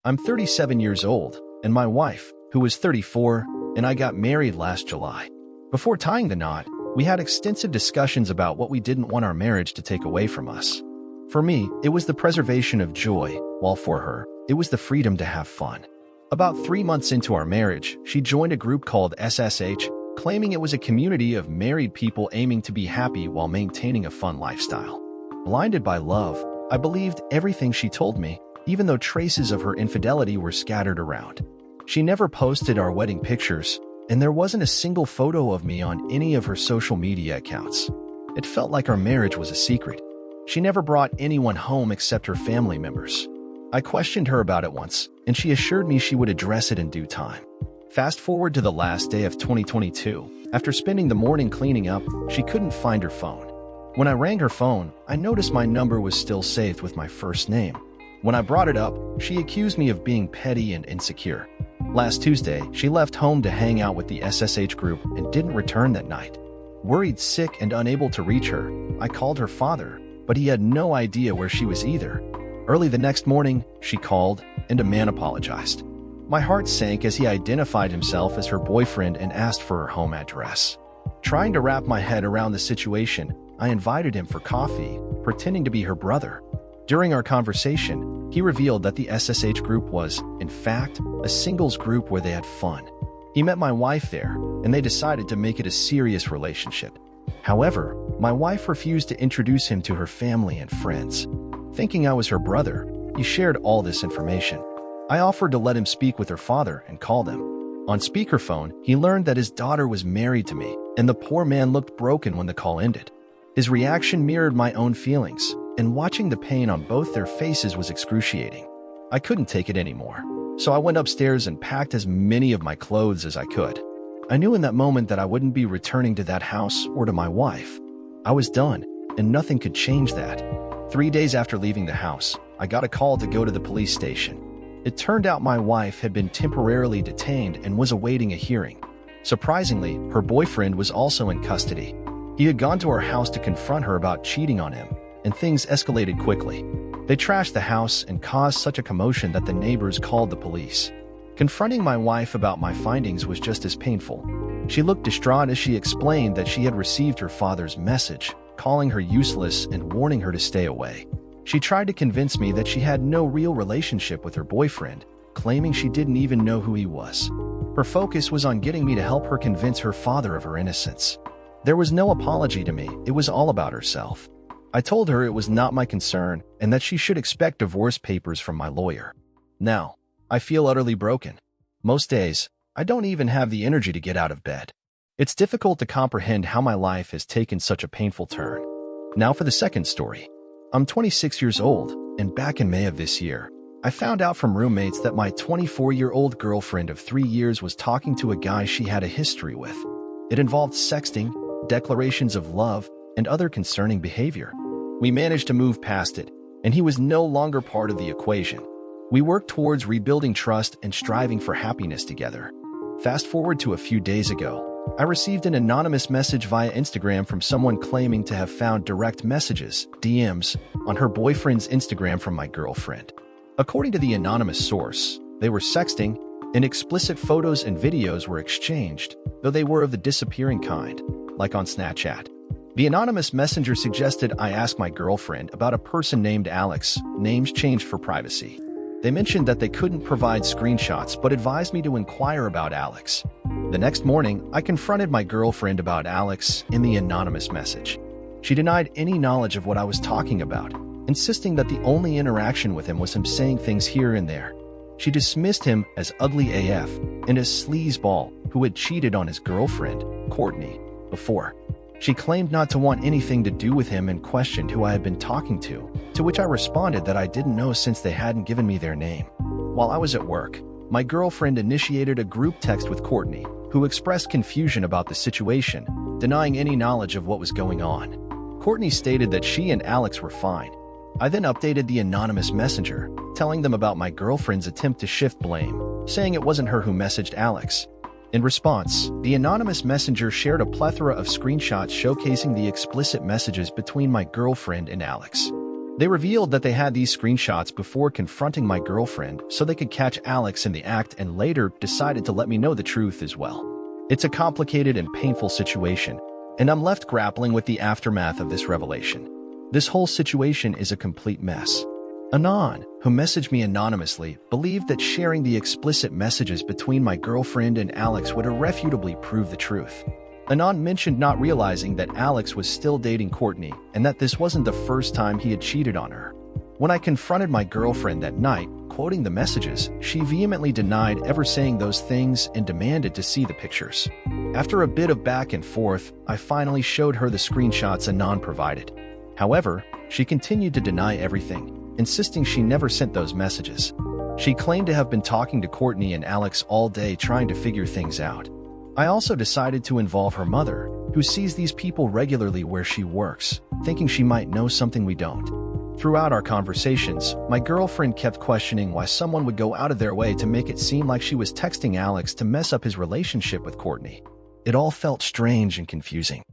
I'm 37 years old, and my wife, who is 34, and I got married last July. Before tying the knot, we had extensive discussions about what we didn't want our marriage to take away from us. For me, it was the preservation of joy, while for her, it was the freedom to have fun. About 3 months into our marriage, she joined a group called SSH, claiming it was a community of married people aiming to be happy while maintaining a fun lifestyle. Blinded by love, I believed everything she told me, even though traces of her infidelity were scattered around. She never posted our wedding pictures, and there wasn't a single photo of me on any of her social media accounts. It felt like our marriage was a secret. She never brought anyone home except her family members. I questioned her about it once, and she assured me she would address it in due time. Fast forward to the last day of 2022. After spending the morning cleaning up, she couldn't find her phone. When I rang her phone, I noticed my number was still saved with my first name. When I brought it up, she accused me of being petty and insecure. Last Tuesday, she left home to hang out with the SSH group and didn't return that night. Worried, sick, and unable to reach her, I called her father, but he had no idea where she was either. Early the next morning, she called, and a man apologized. My heart sank as he identified himself as her boyfriend and asked for her home address. Trying to wrap my head around the situation, I invited him for coffee, pretending to be her brother. During our conversation, he revealed that the SSH group was, in fact, a singles group where they had fun. He met my wife there, and they decided to make it a serious relationship. However, my wife refused to introduce him to her family and friends. Thinking I was her brother, he shared all this information. I offered to let him speak with her father and called him. On speakerphone, he learned that his daughter was married to me, and the poor man looked broken when the call ended. His reaction mirrored my own feelings, and watching the pain on both their faces was excruciating. I couldn't take it anymore, so I went upstairs and packed as many of my clothes as I could. I knew in that moment that I wouldn't be returning to that house or to my wife. I was done, and nothing could change that. 3 days after leaving the house, I got a call to go to the police station. It turned out my wife had been temporarily detained and was awaiting a hearing. Surprisingly, her boyfriend was also in custody. He had gone to her house to confront her about cheating on him, and things escalated quickly. They trashed the house and caused such a commotion that the neighbors called the police. Confronting my wife about my findings was just as painful. She looked distraught as she explained that she had received her father's message, calling her useless and warning her to stay away. She tried to convince me that she had no real relationship with her boyfriend, claiming she didn't even know who he was. Her focus was on getting me to help her convince her father of her innocence. There was no apology to me, it was all about herself. I told her it was not my concern and that she should expect divorce papers from my lawyer. Now, I feel utterly broken. Most days, I don't even have the energy to get out of bed. It's difficult to comprehend how my life has taken such a painful turn. Now for the second story. I'm 26 years old, and back in May of this year, I found out from roommates that my 24-year-old girlfriend of 3 years was talking to a guy she had a history with. It involved sexting, declarations of love, and other concerning behavior. We managed to move past it, and he was no longer part of the equation. We worked towards rebuilding trust and striving for happiness together. Fast forward to a few days ago, I received an anonymous message via Instagram from someone claiming to have found direct messages, DMs, on her boyfriend's Instagram from my girlfriend. According to the anonymous source, they were sexting, and explicit photos and videos were exchanged, though they were of the disappearing kind, like on Snapchat. The anonymous messenger suggested I ask my girlfriend about a person named Alex, names changed for privacy. They mentioned that they couldn't provide screenshots but advised me to inquire about Alex. The next morning, I confronted my girlfriend about Alex in the anonymous message. She denied any knowledge of what I was talking about, insisting that the only interaction with him was him saying things here and there. She dismissed him as ugly AF and a sleazeball who had cheated on his girlfriend, Courtney, before. She claimed not to want anything to do with him and questioned who I had been talking to which I responded that I didn't know since they hadn't given me their name. While I was at work, my girlfriend initiated a group text with Courtney, who expressed confusion about the situation, denying any knowledge of what was going on. Courtney stated that she and Alex were fine. I then updated the anonymous messenger, telling them about my girlfriend's attempt to shift blame, saying it wasn't her who messaged Alex. In response, the anonymous messenger shared a plethora of screenshots showcasing the explicit messages between my girlfriend and Alex. They revealed that they had these screenshots before confronting my girlfriend so they could catch Alex in the act, and later decided to let me know the truth as well. It's a complicated and painful situation, and I'm left grappling with the aftermath of this revelation. This whole situation is a complete mess. Anon, who messaged me anonymously, believed that sharing the explicit messages between my girlfriend and Alex would irrefutably prove the truth. Anon mentioned not realizing that Alex was still dating Courtney and that this wasn't the first time he had cheated on her. When I confronted my girlfriend that night, quoting the messages, she vehemently denied ever saying those things and demanded to see the pictures. After a bit of back and forth, I finally showed her the screenshots Anon provided. However, she continued to deny everything, insisting she never sent those messages. She claimed to have been talking to Courtney and Alex all day trying to figure things out. I also decided to involve her mother, who sees these people regularly where she works, thinking she might know something we don't. Throughout our conversations, my girlfriend kept questioning why someone would go out of their way to make it seem like she was texting Alex to mess up his relationship with Courtney. It all felt strange and confusing.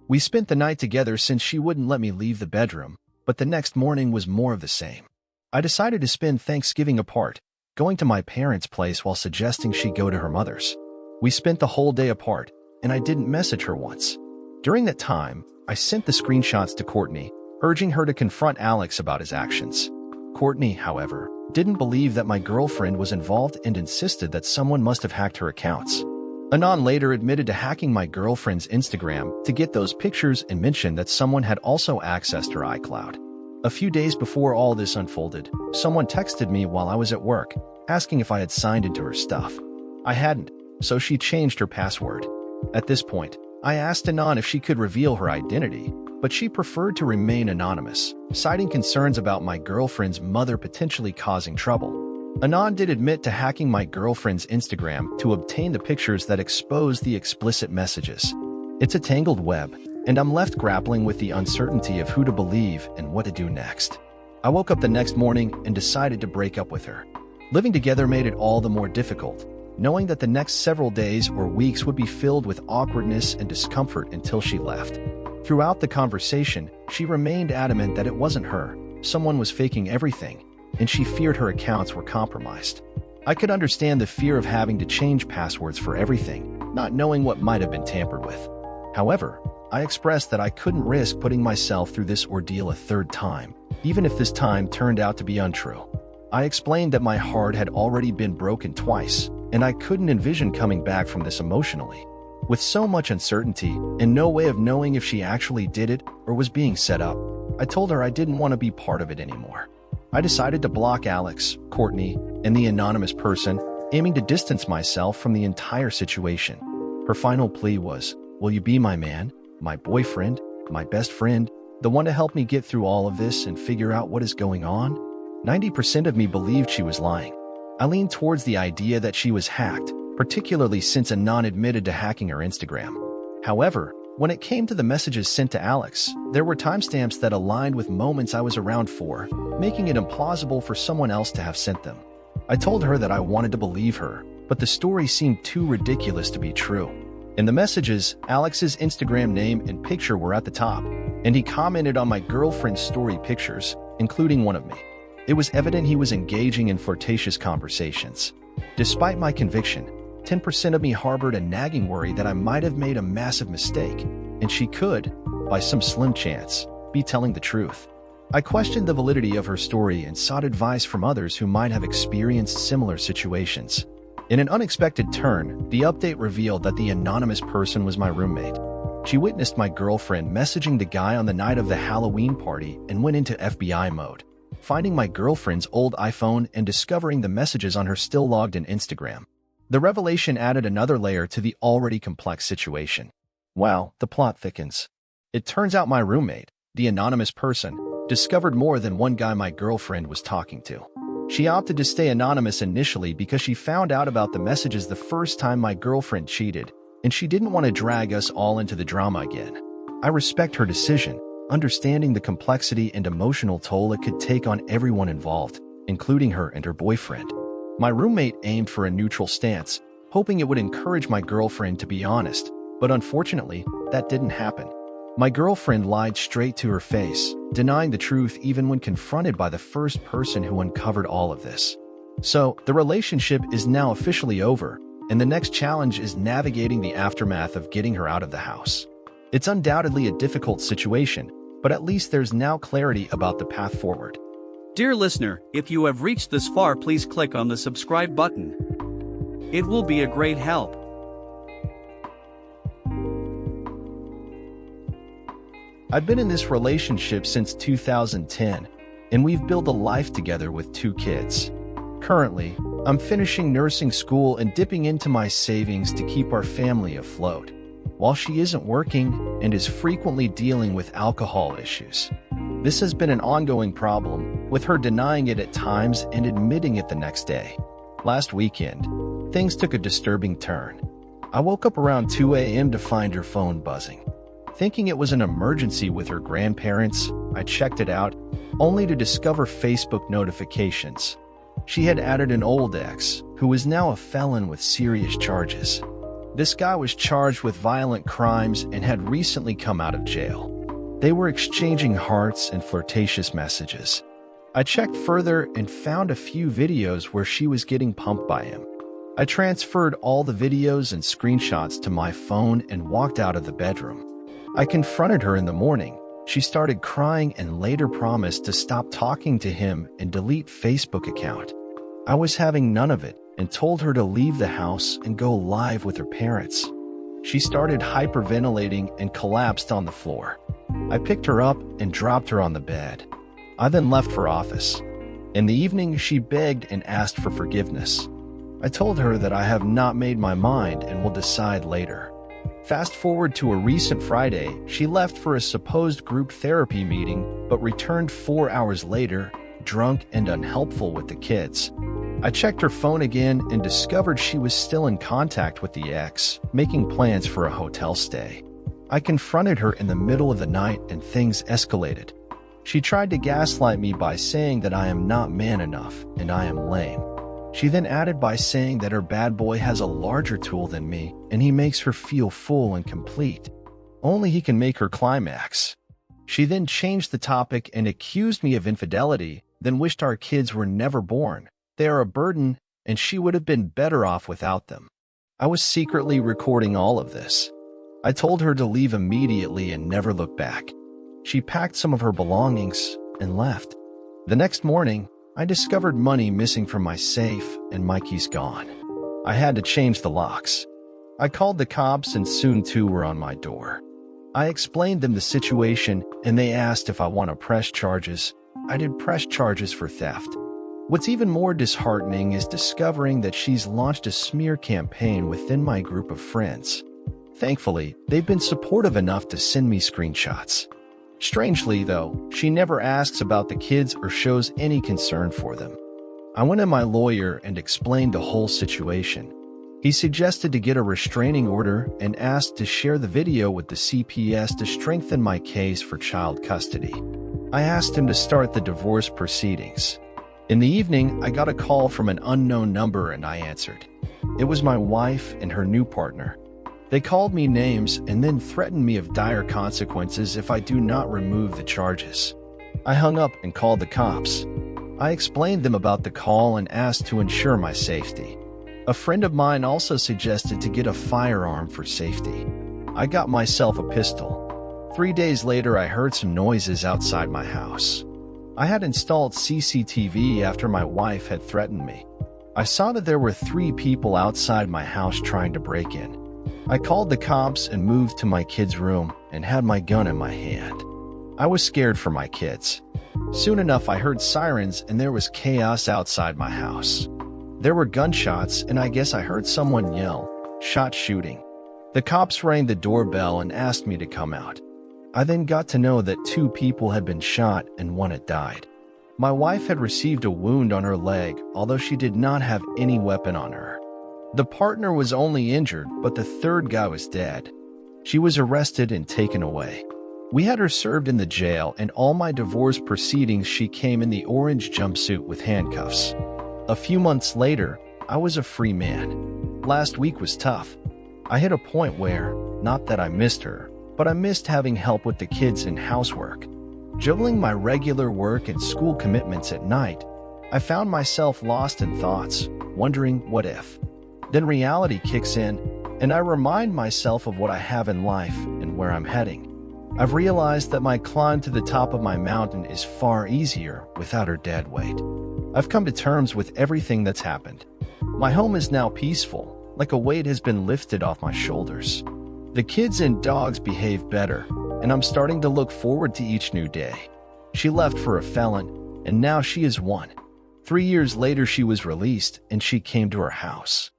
We spent the night together since she wouldn't let me leave the bedroom, but the next morning was more of the same. I decided to spend Thanksgiving apart, going to my parents' place while suggesting she go to her mother's. We spent the whole day apart, and I didn't message her once. During that time, I sent the screenshots to Courtney, urging her to confront Alex about his actions. Courtney, however, didn't believe that my girlfriend was involved and insisted that someone must have hacked her accounts. Anon later admitted to hacking my girlfriend's Instagram to get those pictures and mentioned that someone had also accessed her iCloud. A few days before all this unfolded, someone texted me while I was at work, asking if I had signed into her stuff. I hadn't, so she changed her password. At this point, I asked Anon if she could reveal her identity, but she preferred to remain anonymous, citing concerns about my girlfriend's mother potentially causing trouble. Anon did admit to hacking my girlfriend's Instagram to obtain the pictures that expose the explicit messages. It's a tangled web, and I'm left grappling with the uncertainty of who to believe and what to do next. I woke up the next morning and decided to break up with her. Living together made it all the more difficult, knowing that the next several days or weeks would be filled with awkwardness and discomfort until she left. Throughout the conversation, she remained adamant that it wasn't her, someone was faking everything, and she feared her accounts were compromised. I could understand the fear of having to change passwords for everything, not knowing what might have been tampered with. However, I expressed that I couldn't risk putting myself through this ordeal a third time, even if this time turned out to be untrue. I explained that my heart had already been broken twice, and I couldn't envision coming back from this emotionally. With so much uncertainty and no way of knowing if she actually did it or was being set up, I told her I didn't want to be part of it anymore. I decided to block Alex, Courtney, and the anonymous person, aiming to distance myself from the entire situation. Her final plea was, "Will you be my man, my boyfriend, my best friend, the one to help me get through all of this and figure out what is going on?" 90% of me believed she was lying. I leaned towards the idea that she was hacked, particularly since Anon admitted to hacking her Instagram. However, when it came to the messages sent to Alex, there were timestamps that aligned with moments I was around for, making it implausible for someone else to have sent them. I told her that I wanted to believe her, but the story seemed too ridiculous to be true. In the messages, Alex's Instagram name and picture were at the top, and he commented on my girlfriend's story pictures, including one of me. It was evident he was engaging in flirtatious conversations. Despite my conviction, 10% of me harbored a nagging worry that I might have made a massive mistake, and she could, by some slim chance, be telling the truth. I questioned the validity of her story and sought advice from others who might have experienced similar situations. In an unexpected turn, the update revealed that the anonymous person was my roommate. She witnessed my girlfriend messaging the guy on the night of the Halloween party and went into FBI mode, finding my girlfriend's old iPhone and discovering the messages on her still logged in Instagram. The revelation added another layer to the already complex situation. Wow, the plot thickens. It turns out my roommate, the anonymous person, discovered more than one guy my girlfriend was talking to. She opted to stay anonymous initially because she found out about the messages the first time my girlfriend cheated, and she didn't want to drag us all into the drama again. I respect her decision, understanding the complexity and emotional toll it could take on everyone involved, including her and her boyfriend. My roommate aimed for a neutral stance, hoping it would encourage my girlfriend to be honest, but unfortunately, that didn't happen. My girlfriend lied straight to her face, denying the truth even when confronted by the first person who uncovered all of this. So, the relationship is now officially over, and the next challenge is navigating the aftermath of getting her out of the house. It's undoubtedly a difficult situation, but at least there's now clarity about the path forward. Dear listener, if you have reached this far, please click on the subscribe button. It will be a great help. I've been in this relationship since 2010, and we've built a life together with 2 kids. Currently, I'm finishing nursing school and dipping into my savings to keep our family afloat, while she isn't working and is frequently dealing with alcohol issues. This has been an ongoing problem, with her denying it at times and admitting it the next day. Last weekend, things took a disturbing turn. I woke up around 2 a.m. to find her phone buzzing. Thinking it was an emergency with her grandparents, I checked it out, only to discover Facebook notifications. She had added an old ex, who was now a felon with serious charges. This guy was charged with violent crimes and had recently come out of jail. They were exchanging hearts and flirtatious messages. I checked further and found a few videos where she was getting pumped by him. I transferred all the videos and screenshots to my phone and walked out of the bedroom. I confronted her in the morning. She started crying and later promised to stop talking to him and delete Facebook account. I was having none of it and told her to leave the house and go live with her parents. She started hyperventilating and collapsed on the floor. I picked her up and dropped her on the bed. I then left for office. In the evening, she begged and asked for forgiveness. I told her that I have not made my mind and will decide later. Fast forward to a recent Friday, she left for a supposed group therapy meeting, but returned 4 hours later, drunk and unhelpful with the kids. I checked her phone again and discovered she was still in contact with the ex, making plans for a hotel stay. I confronted her in the middle of the night and things escalated. She tried to gaslight me by saying that I am not man enough and I am lame. She then added by saying that her bad boy has a larger tool than me and he makes her feel full and complete. Only he can make her climax. She then changed the topic and accused me of infidelity, then wished our kids were never born. They are a burden, and she would have been better off without them. I was secretly recording all of this. I told her to leave immediately and never look back. She packed some of her belongings and left. The next morning, I discovered money missing from my safe and my keys gone. I had to change the locks. I called the cops and soon 2 were on my door. I explained them the situation and they asked if I want to press charges. I did press charges for theft. What's even more disheartening is discovering that she's launched a smear campaign within my group of friends. Thankfully, they've been supportive enough to send me screenshots. Strangely, though, she never asks about the kids or shows any concern for them. I went to my lawyer and explained the whole situation. He suggested to get a restraining order and asked to share the video with the CPS to strengthen my case for child custody. I asked him to start the divorce proceedings. In the evening, I got a call from an unknown number and I answered. It was my wife and her new partner. They called me names and then threatened me of dire consequences if I do not remove the charges. I hung up and called the cops. I explained them about the call and asked to ensure my safety. A friend of mine also suggested to get a firearm for safety. I got myself a pistol. 3 days later, I heard some noises outside my house. I had installed CCTV after my wife had threatened me. I saw that there were 3 people outside my house trying to break in. I called the cops and moved to my kids' room and had my gun in my hand. I was scared for my kids. Soon enough, I heard sirens and there was chaos outside my house. There were gunshots and I guess I heard someone yell, "Shot shooting." The cops rang the doorbell and asked me to come out. I then got to know that 2 people had been shot and 1 had died. My wife had received a wound on her leg, although she did not have any weapon on her. The partner was only injured, but the 3rd guy was dead. She was arrested and taken away. We had her served in the jail, and all my divorce proceedings she came in the orange jumpsuit with handcuffs. A few months later, I was a free man. Last week was tough. I hit a point where, not that I missed her, but I missed having help with the kids and housework. Juggling my regular work and school commitments at night, I found myself lost in thoughts, wondering what if. Then reality kicks in, and I remind myself of what I have in life and where I'm heading. I've realized that my climb to the top of my mountain is far easier without her dead weight. I've come to terms with everything that's happened. My home is now peaceful, like a weight has been lifted off my shoulders. The kids and dogs behave better, and I'm starting to look forward to each new day. She left for a felon, and now she is one. 3 years later, she was released, and she came to our house.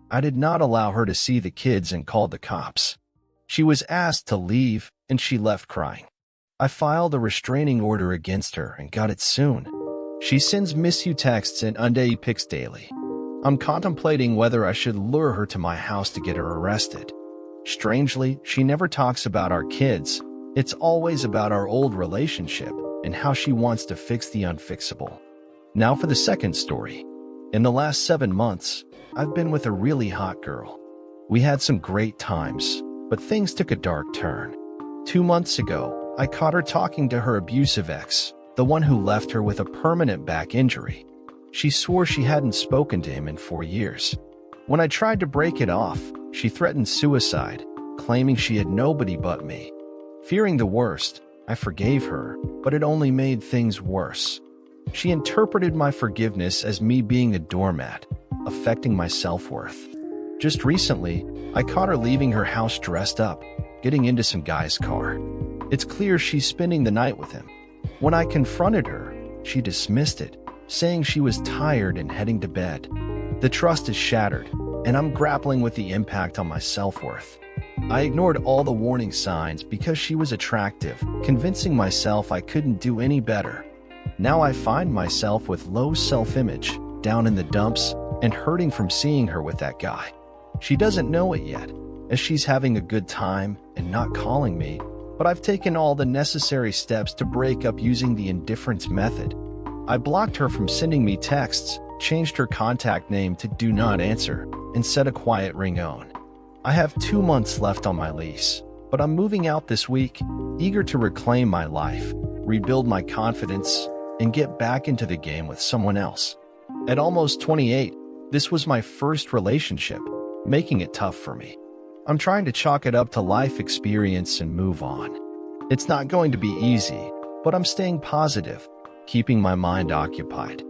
I did not allow her to see the kids and called the cops. She was asked to leave, and she left crying. I filed a restraining order against her and got it soon. She sends miss you texts and unday pics daily. I'm contemplating whether I should lure her to my house to get her arrested. Strangely, she never talks about our kids. It's always about our old relationship and how she wants to fix the unfixable. Now for the second story. In the last 7 months, I've been with a really hot girl. We had some great times, but things took a dark turn. 2 months ago, I caught her talking to her abusive ex, the one who left her with a permanent back injury. She swore she hadn't spoken to him in 4 years. When I tried to break it off, she threatened suicide, claiming she had nobody but me. Fearing the worst, I forgave her, but it only made things worse. She interpreted my forgiveness as me being a doormat, affecting my self-worth. Just recently, I caught her leaving her house dressed up, getting into some guy's car. It's clear she's spending the night with him. When I confronted her, she dismissed it, saying she was tired and heading to bed. The trust is shattered, and I'm grappling with the impact on my self-worth. I ignored all the warning signs because she was attractive, convincing myself I couldn't do any better. Now I find myself with low self-image, down in the dumps, and hurting from seeing her with that guy. She doesn't know it yet, as she's having a good time and not calling me, but I've taken all the necessary steps to break up using the indifference method. I blocked her from sending me texts, changed her contact name to Do Not Answer, and set a quiet ringtone. I have 2 months left on my lease, but I'm moving out this week, eager to reclaim my life, rebuild my confidence, and get back into the game with someone else. At almost 28, this was my first relationship, making it tough for me. I'm trying to chalk it up to life experience and move on. It's not going to be easy, but I'm staying positive, keeping my mind occupied.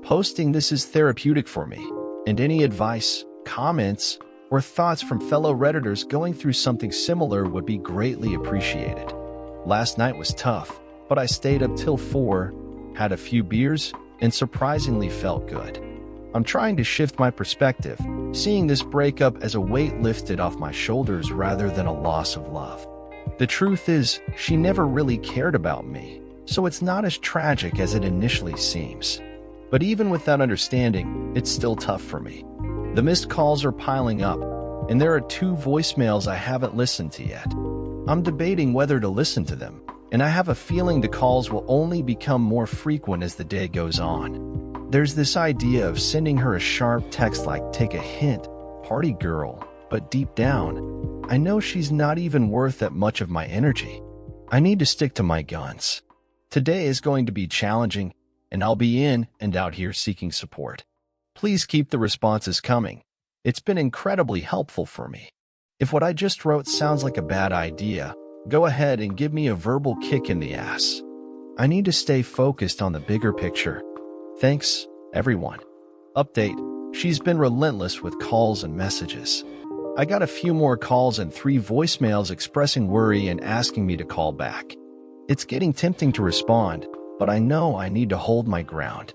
Posting this is therapeutic for me, and any advice, comments, or thoughts from fellow Redditors going through something similar would be greatly appreciated. Last night was tough, but I stayed up till 4, had a few beers, and surprisingly felt good. I'm trying to shift my perspective, seeing this breakup as a weight lifted off my shoulders rather than a loss of love. The truth is, she never really cared about me, so it's not as tragic as it initially seems. But even with that understanding, it's still tough for me. The missed calls are piling up, and there are 2 voicemails I haven't listened to yet. I'm debating whether to listen to them, and I have a feeling the calls will only become more frequent as the day goes on. There's this idea of sending her a sharp text like "take a hint, party girl," but deep down, I know she's not even worth that much of my energy. I need to stick to my guns. Today is going to be challenging, and I'll be in and out here seeking support. Please keep the responses coming. It's been incredibly helpful for me. If what I just wrote sounds like a bad idea, go ahead and give me a verbal kick in the ass. I need to stay focused on the bigger picture. Thanks, everyone. Update: she's been relentless with calls and messages. I got a few more calls and 3 voicemails expressing worry and asking me to call back. It's getting tempting to respond, but I know I need to hold my ground.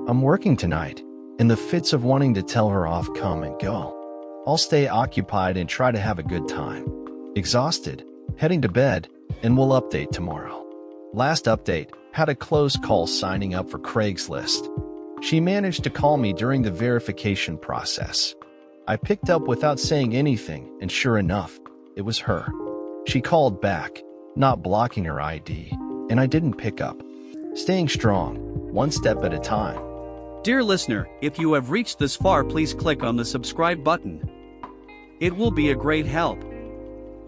I'm working tonight, and the fits of wanting to tell her off come and go. I'll stay occupied and try to have a good time. Exhausted, heading to bed, and we'll update tomorrow. Last update: had a close call signing up for Craigslist. She managed to call me during the verification process. I picked up without saying anything, and sure enough, it was her. She called back, not blocking her ID, and I didn't pick up. Staying strong, one step at a time. Dear listener, if you have reached this far, please click on the subscribe button. It will be a great help.